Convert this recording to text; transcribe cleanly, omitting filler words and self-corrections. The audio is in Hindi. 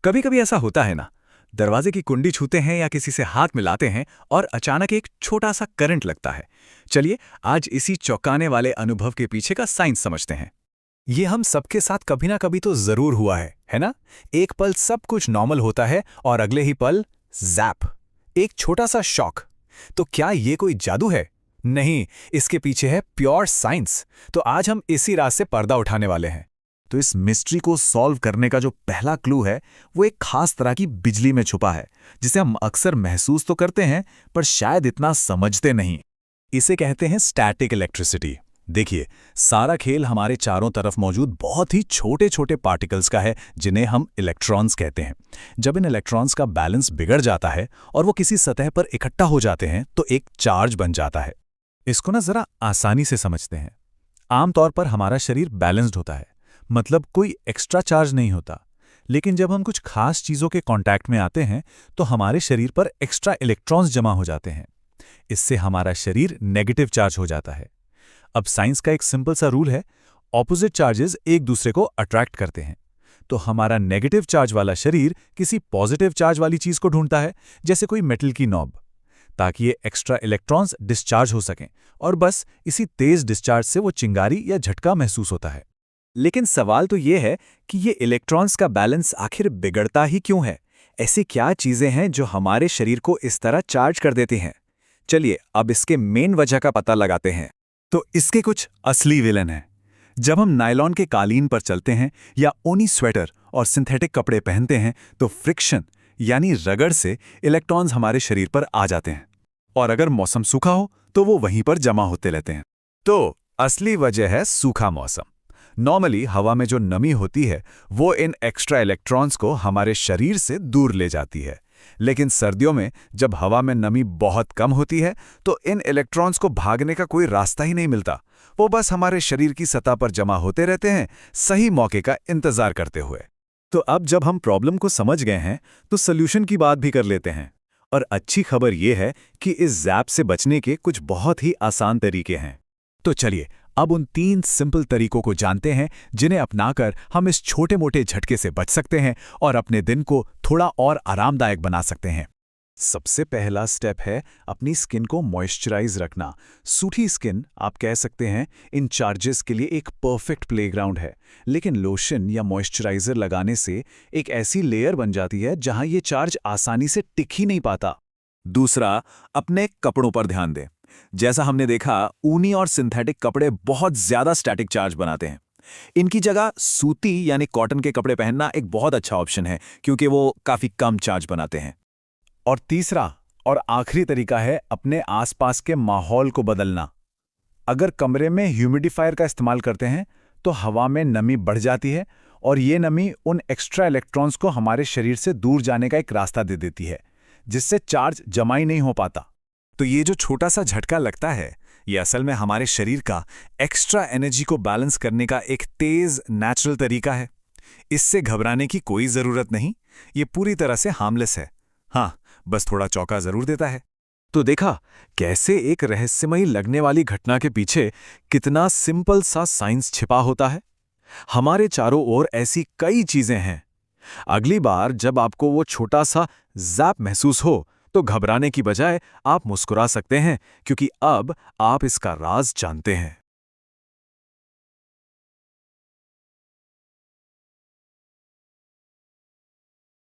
कभी कभी ऐसा होता है ना, दरवाजे की कुंडी छूते हैं या किसी से हाथ मिलाते हैं और अचानक एक छोटा सा करंट लगता है। चलिए, आज इसी चौंकाने वाले अनुभव के पीछे का साइंस समझते हैं। ये हम सबके साथ कभी ना कभी तो जरूर हुआ है ना? एक पल सब कुछ नॉर्मल होता है और अगले ही पल जैप, एक छोटा सा शॉक। तो क्या ये कोई जादू है? नहीं, इसके पीछे है प्योर साइंस। तो आज हम इसी राज से पर्दा उठाने वाले हैं। तो इस मिस्ट्री को सॉल्व करने का जो पहला क्लू है वो एक खास तरह की बिजली में छुपा है, जिसे हम अक्सर महसूस तो करते हैं पर शायद इतना समझते नहीं। इसे कहते हैं स्टैटिक इलेक्ट्रिसिटी। देखिए, सारा खेल हमारे चारों तरफ मौजूद बहुत ही छोटे छोटे पार्टिकल्स का है, जिन्हें हम इलेक्ट्रॉन्स कहते हैं। जब इन इलेक्ट्रॉन्स का बैलेंस बिगड़ जाता है और वो किसी सतह पर इकट्ठा हो जाते हैं तो एक चार्ज बन जाता है। इसको ना जरा आसानी से समझते हैं। आमतौर पर हमारा शरीर बैलेंस्ड होता है, मतलब कोई एक्स्ट्रा चार्ज नहीं होता। लेकिन जब हम कुछ खास चीजों के कांटेक्ट में आते हैं तो हमारे शरीर पर एक्स्ट्रा इलेक्ट्रॉन्स जमा हो जाते हैं। इससे हमारा शरीर नेगेटिव चार्ज हो जाता है। अब साइंस का एक सिंपल सा रूल है, ऑपोजिट चार्जेस एक दूसरे को अट्रैक्ट करते हैं। तो हमारा नेगेटिव चार्ज वाला शरीर किसी पॉजिटिव चार्ज वाली चीज को ढूंढता है, जैसे कोई मेटल की नॉब, ताकि ये एक्स्ट्रा इलेक्ट्रॉन्स डिस्चार्ज हो सकें। और बस इसी तेज डिस्चार्ज से वो चिंगारी या झटका महसूस होता है। लेकिन सवाल तो ये है कि ये इलेक्ट्रॉन्स का बैलेंस आखिर बिगड़ता ही क्यों है? ऐसी क्या चीजें हैं जो हमारे शरीर को इस तरह चार्ज कर देती हैं? चलिए, अब इसके मेन वजह का पता लगाते हैं। तो इसके कुछ असली विलन हैं। जब हम नायलॉन के कालीन पर चलते हैं या ऊनी स्वेटर और सिंथेटिक कपड़े पहनते हैं तो फ्रिक्शन यानी रगड़ से इलेक्ट्रॉन्स हमारे शरीर पर आ जाते हैं। और अगर मौसम सूखा हो तो वो वहीं पर जमा होते रहते हैं। तो असली वजह है सूखा मौसम। नॉर्मली हवा में जो नमी होती है वो इन एक्स्ट्रा इलेक्ट्रॉन्स को हमारे शरीर से दूर ले जाती है। लेकिन सर्दियों में जब हवा में नमी बहुत कम होती है तो इन इलेक्ट्रॉन्स को भागने का कोई रास्ता ही नहीं मिलता। वो बस हमारे शरीर की सतह पर जमा होते रहते हैं, सही मौके का इंतजार करते हुए। तो अब जब हम प्रॉब्लम को समझ गए हैं तो सॉल्यूशन की बात भी कर लेते हैं। और अच्छी खबर यह है कि इस ज़ैप से बचने के कुछ बहुत ही आसान तरीके हैं। तो चलिए, अब उन 3 सिंपल तरीकों को जानते हैं जिन्हें अपनाकर हम इस छोटे मोटे झटके से बच सकते हैं और अपने दिन को थोड़ा और आरामदायक बना सकते हैं। सबसे पहला स्टेप है अपनी स्किन को मॉइस्चराइज रखना। सूखी स्किन, आप कह सकते हैं, इन चार्जेस के लिए एक परफेक्ट प्लेग्राउंड है। लेकिन लोशन या मॉइस्चराइजर लगाने से एक ऐसी लेयर बन जाती है जहां ये चार्ज आसानी से टिक ही नहीं पाता। दूसरा, अपने कपड़ों पर ध्यान दें। जैसा हमने देखा, ऊनी और सिंथेटिक कपड़े बहुत ज्यादा स्टैटिक चार्ज बनाते हैं। इनकी जगह सूती यानी कॉटन के कपड़े पहनना एक बहुत अच्छा ऑप्शन है, क्योंकि वो काफी कम चार्ज बनाते हैं। और तीसरा और आखिरी तरीका है अपने आसपास के माहौल को बदलना। अगर कमरे में ह्यूमिडिफायर का इस्तेमाल करते हैं तो हवा में नमी बढ़ जाती है और ये नमी उन एक्स्ट्रा इलेक्ट्रॉन्स को हमारे शरीर से दूर जाने का एक रास्ता दे देती है, जिससे चार्ज जमा ही नहीं हो पाता। तो ये जो छोटा सा झटका लगता है, ये असल में हमारे शरीर का एक्स्ट्रा एनर्जी को बैलेंस करने का एक तेज नेचुरल तरीका है। इससे घबराने की कोई जरूरत नहीं। ये पूरी तरह से हार्मलेस है। हाँ, बस थोड़ा चौंका जरूर देता है। तो देखा कैसे एक रहस्यमयी लगने वाली घटना के पीछे कितना सिंपल सा साइंस छिपा होता है। हमारे चारों ओर ऐसी कई चीजें हैं। अगली बार जब आपको वो छोटा सा जैप महसूस हो तो घबराने की बजाय आप मुस्कुरा सकते हैं, क्योंकि अब आप इसका राज जानते हैं।